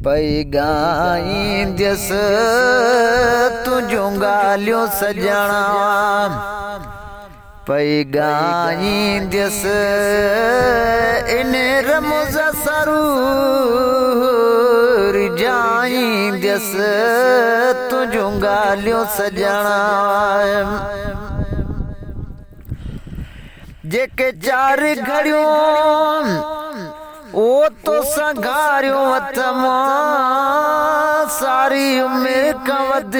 पई गाईंदस तुझूं ॻाल्हियूं सजणा पई गाईंदस इन रमुज़ सरूर जाईंदस तुझूं ॻाल्हियूं सजणा जेके चार घड़ियों ओ तो संघारियों अथमा सारी उम्र कवद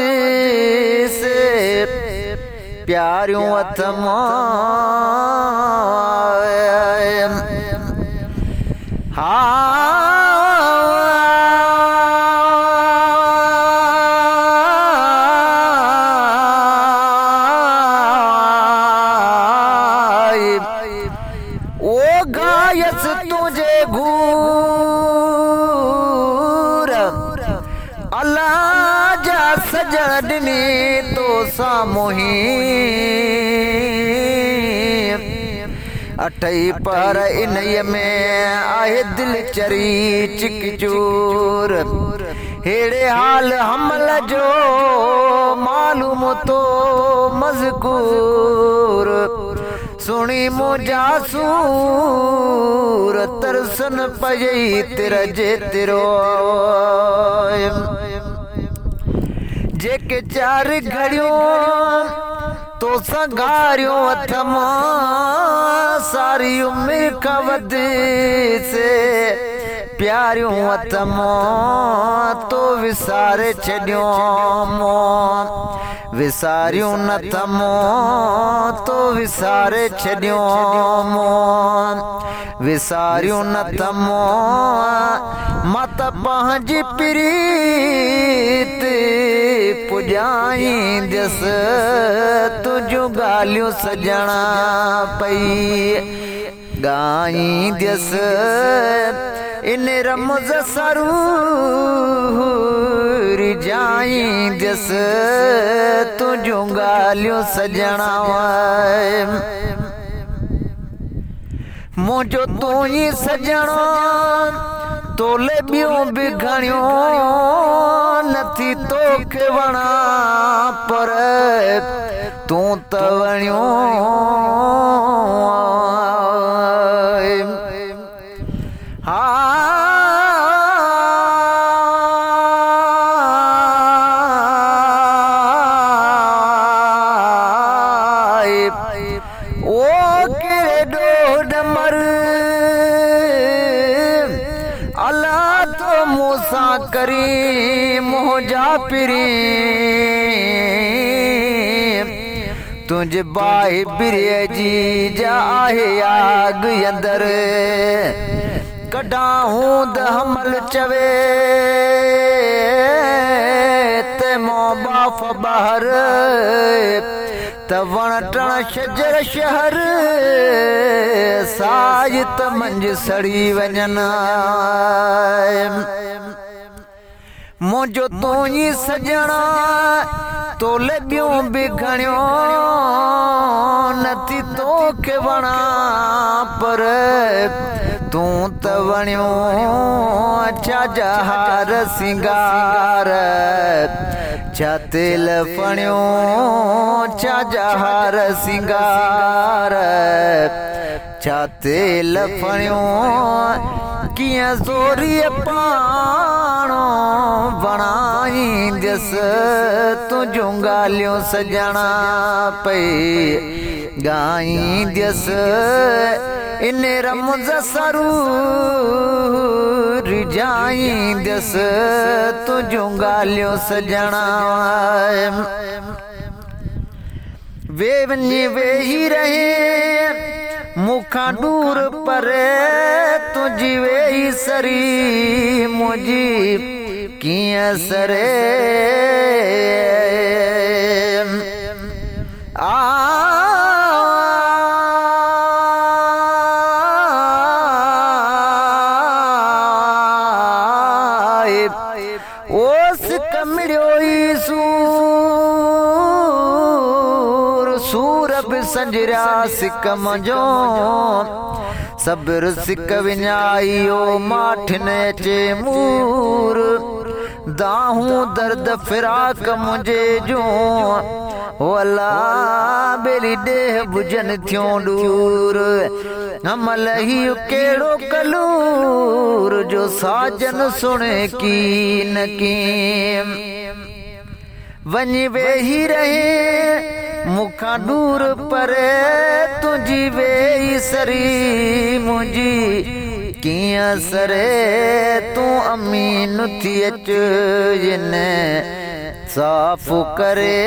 से प्यारियों अथमा गायस तुझे घूर अल्लाह जा सजण ॾिनी तो सामोही अठई पर इन्हीअ में आहे दिल चरी चिकचूर हेड़े हाल हमल जो मालूम तो मज़कूर सुनी मुझा सूर तरसन पई तिरजे तिरो जेके चार घड़ियों तो संघारियों अथमा सारी उम्र कवद से प्यारियों अथमा तो विसारे छॾियों विसारियों न थमो तो विसारे छॾियों विसारियों न थमो मत पंहिंजी प्रीत पुॼाईंदस तुझूं ॻाल्हियूं सजणा पई गाईंदस इन रमुज़ सरूर जाईंदस तुझूं ॻाल्हियूं सजणा मुंहिंजो तूं ई सजणो तोले ॿियूं बि घणियूं नथी तोखे वणा पर तूं त वणियो करी मोजा पिरी तुझ बाहि बिरे जी जाहे आग अंदर कढाऊं दहमल चवे ते मो बाफ बहर त वण टण शजर शहर साज त मंझ सड़ी वञन मुंहिंजो तूं ई सजणा तोले ॿियूं बि घणियूं नथी तोखे वणा पर तूं त वणियो छा जहार सिंगार छा तेल फणियो छा जहार सिंगार छा तेल फणियो कीअं ज़ोरीअ पाणो बणाईंदस तुझूं ॻाल्हियूं सजणा पई गाईंदस इन रमुज़ सरूर जाईंदस तुझूं ॻाल्हियूं सजणा वे वञी वेही रहे मुखां दूर परे तुझी वेही सरी मुझी कीअं सरे ओस कमड़ियो ई सूर सूर बि संजरिया सिकम जो सब्र सिक विञाइयो माठिन चे मूर दाहूं दर्द फिराक मुझे जो वला बेरी देह बुझन थियों दूर अमल ही केड़ो कलूर जो साजन सुने की न की वञी वेही रहे मुखां दूर परे तुझी वेही सरी मुझी कियां सरे तू अमीन थी अच जिन साफ़ करे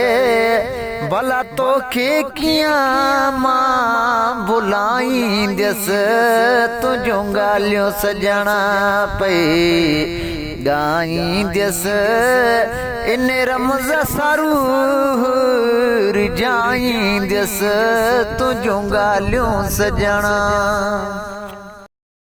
भला तोखे कियां मां भुलाईंदसि तुंहिंजूं ॻाल्हियूं सॼणा पई ॻाईंदसि इन रमज़ सारू रिझाईंदसि तुंहिंजूं ॻाल्हियूं सॼणा